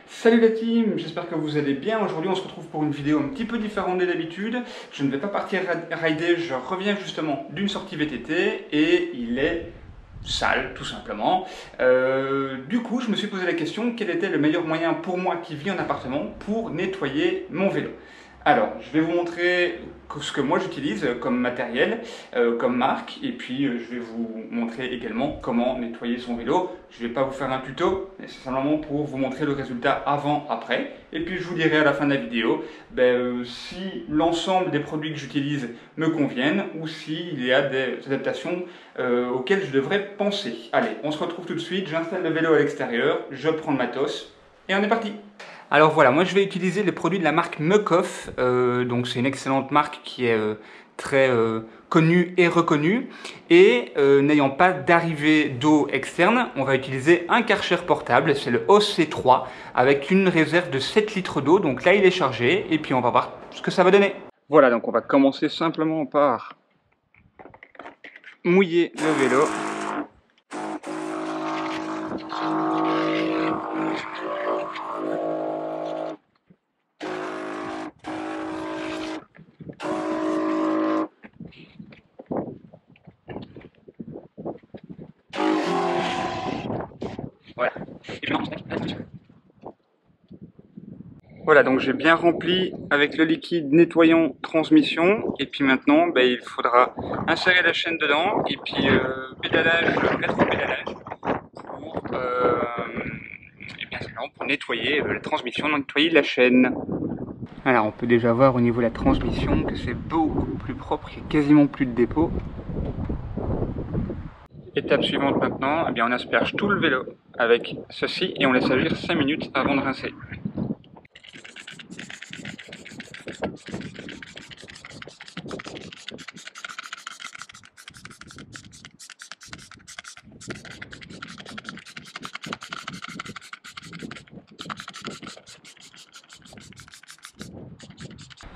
Salut la team, j'espère que vous allez bien. Aujourd'hui on se retrouve pour une vidéo un petit peu différente de d'habitude. Je ne vais pas partir rider, je reviens justement d'une sortie VTT et il est sale tout simplement. Du coup je me suis posé la question, quel était le meilleur moyen pour moi qui vis en appartement pour nettoyer mon vélo. Alors, je vais vous montrer ce que moi j'utilise comme matériel, comme marque, et puis je vais vous montrer également comment nettoyer son vélo. Je ne vais pas vous faire un tuto, mais c'est simplement pour vous montrer le résultat avant-après. Et puis je vous dirai à la fin de la vidéo si l'ensemble des produits que j'utilise me conviennent ou s'il y a des adaptations auxquelles je devrais penser. Allez, on se retrouve tout de suite, j'installe le vélo à l'extérieur, je prends le matos, et on est parti! Alors voilà, moi je vais utiliser les produits de la marque Muc-Off, donc c'est une excellente marque qui est très connue et reconnue. Et n'ayant pas d'arrivée d'eau externe, on va utiliser un Karcher portable, c'est le OC3, avec une réserve de 7 litres d'eau. Donc là il est chargé et puis on va voir ce que ça va donner. Voilà, donc on va commencer simplement par mouiller le vélo. Voilà. Voilà, donc j'ai bien rempli avec le liquide nettoyant transmission. Et puis maintenant, il faudra insérer la chaîne dedans et puis pédalage, rétro-pédalage pour nettoyer la transmission, nettoyer la chaîne. Alors on peut déjà voir au niveau de la transmission que c'est beaucoup plus propre, il n'y a quasiment plus de dépôt. Étape suivante maintenant, on asperge tout le vélo avec ceci et on laisse agir 5 minutes avant de rincer.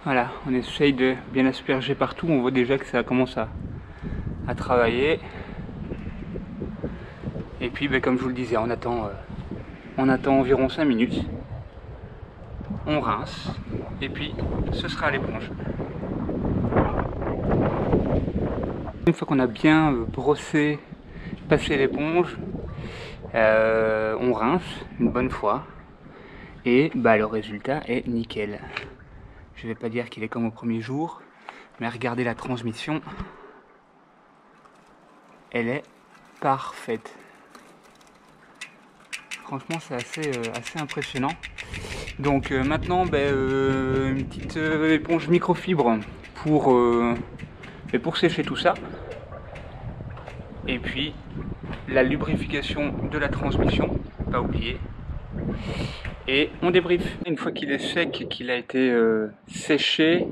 Voilà, on essaye de bien asperger partout, on voit déjà que ça commence à travailler. Et puis comme je vous le disais, on attend environ 5 minutes. On rince et puis ce sera à l'éponge. Une fois qu'on a bien brossé, passé l'éponge, on rince une bonne fois et le résultat est nickel. Je vais pas dire qu'il est comme au premier jour, mais regardez la transmission, elle est parfaite. Franchement c'est assez impressionnant. Donc maintenant une petite éponge microfibre pour sécher tout ça. Et puis la lubrification de la transmission, pas oublier. Et on débriefe. Une fois qu'il est sec, qu'il a été séché,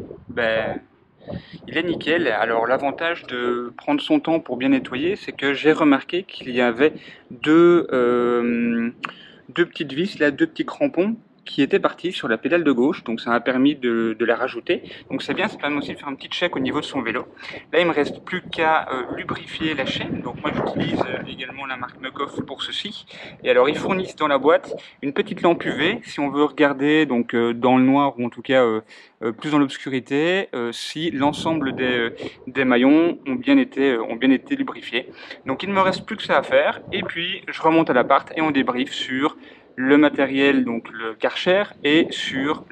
il est nickel. Alors l'avantage de prendre son temps pour bien nettoyer, c'est que j'ai remarqué qu'il y avait deux petites vis, là, deux petits crampons qui étaient partis sur la pédale de gauche, donc ça m'a permis de la rajouter. Donc c'est bien, ça permet aussi de faire un petit check au niveau de son vélo. Là il me reste plus qu'à lubrifier la chaîne, donc moi j'utilise également la marque Muc-Off pour ceci. Et alors ils fournissent dans la boîte une petite lampe UV, si on veut regarder donc dans le noir ou en tout cas plus dans l'obscurité, si l'ensemble des maillons ont bien été lubrifiés. Donc il ne me reste plus que ça à faire, et puis je remonte à l'appart et on débriefe sur le matériel, donc le Karcher, et sur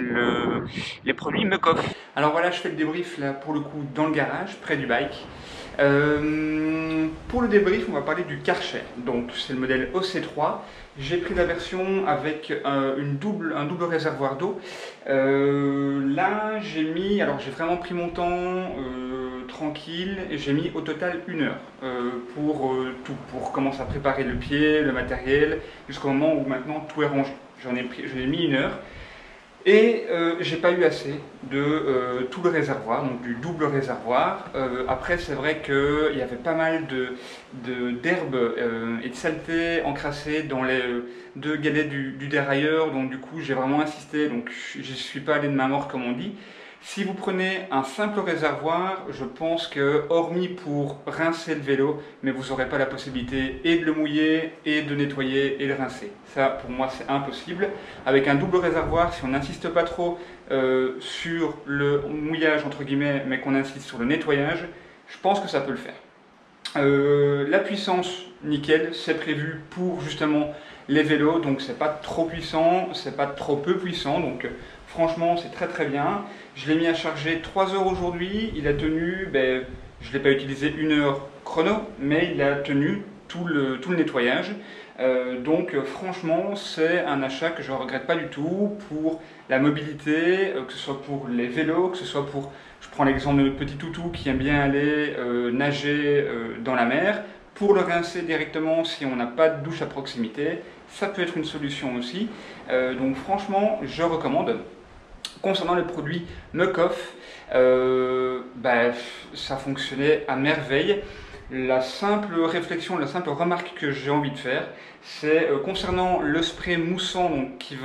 les produits Muc-Off. Alors voilà, je fais le débrief là pour le coup dans le garage, près du bike. Pour le débrief, on va parler du Karcher. Donc c'est le modèle OC3. J'ai pris la version avec un double réservoir d'eau. Là, j'ai vraiment pris mon temps tranquille et j'ai mis au total 1 heure pour commencer à préparer le pied, le matériel, jusqu'au moment où maintenant tout est rangé. J'en ai mis 1 heure. Et j'ai pas eu assez de tout le réservoir, donc du double réservoir. Après c'est vrai qu'il y avait pas mal d'herbes et de saleté encrassées dans les deux galets du dérailleur, donc du coup j'ai vraiment insisté, donc je suis pas allé de main morte comme on dit. Si vous prenez un simple réservoir, je pense que, hormis pour rincer le vélo, mais vous n'aurez pas la possibilité et de le mouiller, et de nettoyer, et de rincer. Ça, pour moi, c'est impossible. Avec un double réservoir, si on n'insiste pas trop sur le mouillage, entre guillemets, mais qu'on insiste sur le nettoyage, je pense que ça peut le faire. La puissance, nickel, c'est prévu pour justement les vélos, donc c'est pas trop puissant, c'est pas trop peu puissant, donc franchement c'est très très bien. Je l'ai mis à charger 3 heures aujourd'hui, il a tenu, je ne l'ai pas utilisé 1 heure chrono, mais il a tenu tout le nettoyage. Donc franchement c'est un achat que je ne regrette pas du tout pour la mobilité, que ce soit pour les vélos, que ce soit pour, je prends l'exemple de notre petit toutou qui aime bien aller nager dans la mer, pour le rincer directement si on n'a pas de douche à proximité, ça peut être une solution aussi. Donc franchement je recommande. Concernant les produits Muc-Off, ça fonctionnait à merveille. La simple réflexion, la simple remarque que j'ai envie de faire, c'est concernant le spray moussant donc, qui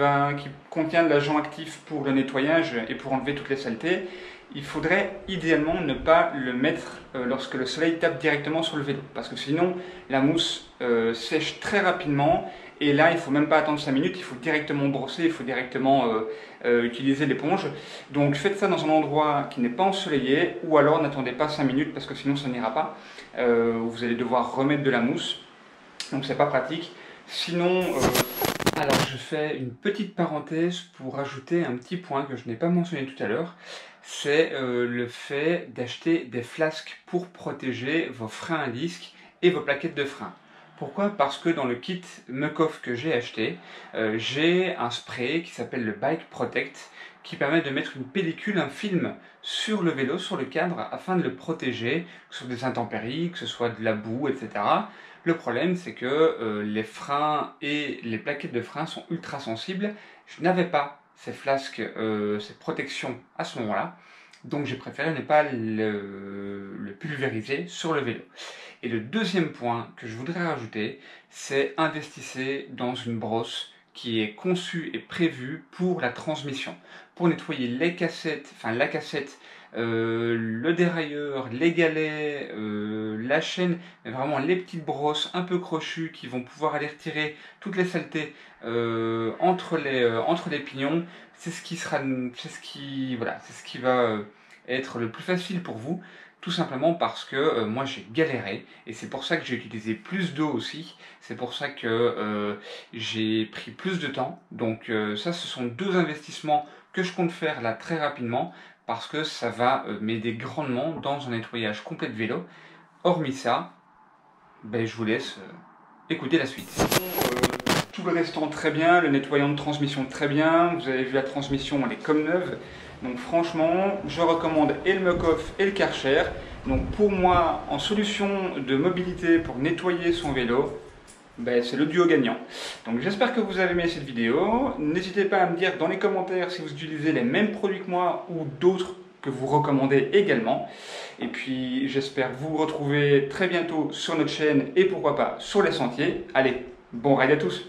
contient de l'agent actif pour le nettoyage et pour enlever toutes les saletés. Il faudrait idéalement ne pas le mettre lorsque le soleil tape directement sur le vélo, parce que sinon la mousse sèche très rapidement et là il ne faut même pas attendre 5 minutes, il faut directement brosser, il faut directement utiliser l'éponge. Donc faites ça dans un endroit qui n'est pas ensoleillé, ou alors n'attendez pas 5 minutes parce que sinon ça n'ira pas. Vous allez devoir remettre de la mousse, donc c'est pas pratique. Sinon, alors je fais une petite parenthèse pour ajouter un petit point que je n'ai pas mentionné tout à l'heure. C'est le fait d'acheter des flasques pour protéger vos freins à disque et vos plaquettes de frein. Pourquoi? Parce que dans le kit Muc-Off que j'ai acheté, j'ai un spray qui s'appelle le Bike Protect qui permet de mettre une pellicule, un film sur le vélo, sur le cadre, afin de le protéger, que ce soit des intempéries, que ce soit de la boue, etc. Le problème, c'est que les freins et les plaquettes de frein sont ultra sensibles. Je n'avais pas ces flasques, ces protections à ce moment-là. Donc j'ai préféré ne pas le pulvériser sur le vélo. Et le deuxième point que je voudrais rajouter, c'est investissez dans une brosse qui est conçue et prévue pour la transmission. Pour nettoyer les cassettes, enfin la cassette, le dérailleur, les galets, la chaîne, mais vraiment les petites brosses un peu crochues qui vont pouvoir aller retirer toutes les saletés entre les pignons, c'est ce qui va être le plus facile pour vous, tout simplement parce que moi j'ai galéré et c'est pour ça que j'ai utilisé plus d'eau aussi, c'est pour ça que j'ai pris plus de temps. Donc ça, ce sont 2 investissements que je compte faire là très rapidement parce que ça va m'aider grandement dans un nettoyage complet de vélo. Hormis ça, je vous laisse écouter la suite. Tout le restant très bien, le nettoyant de transmission très bien, vous avez vu la transmission, elle est comme neuve. Donc franchement, je recommande et le Muc-Off et le Karcher. Donc pour moi, en solution de mobilité pour nettoyer son vélo, c'est le duo gagnant. Donc j'espère que vous avez aimé cette vidéo. N'hésitez pas à me dire dans les commentaires si vous utilisez les mêmes produits que moi ou d'autres que vous recommandez également. Et puis j'espère vous retrouver très bientôt sur notre chaîne et pourquoi pas sur les sentiers. Allez, bon ride à tous!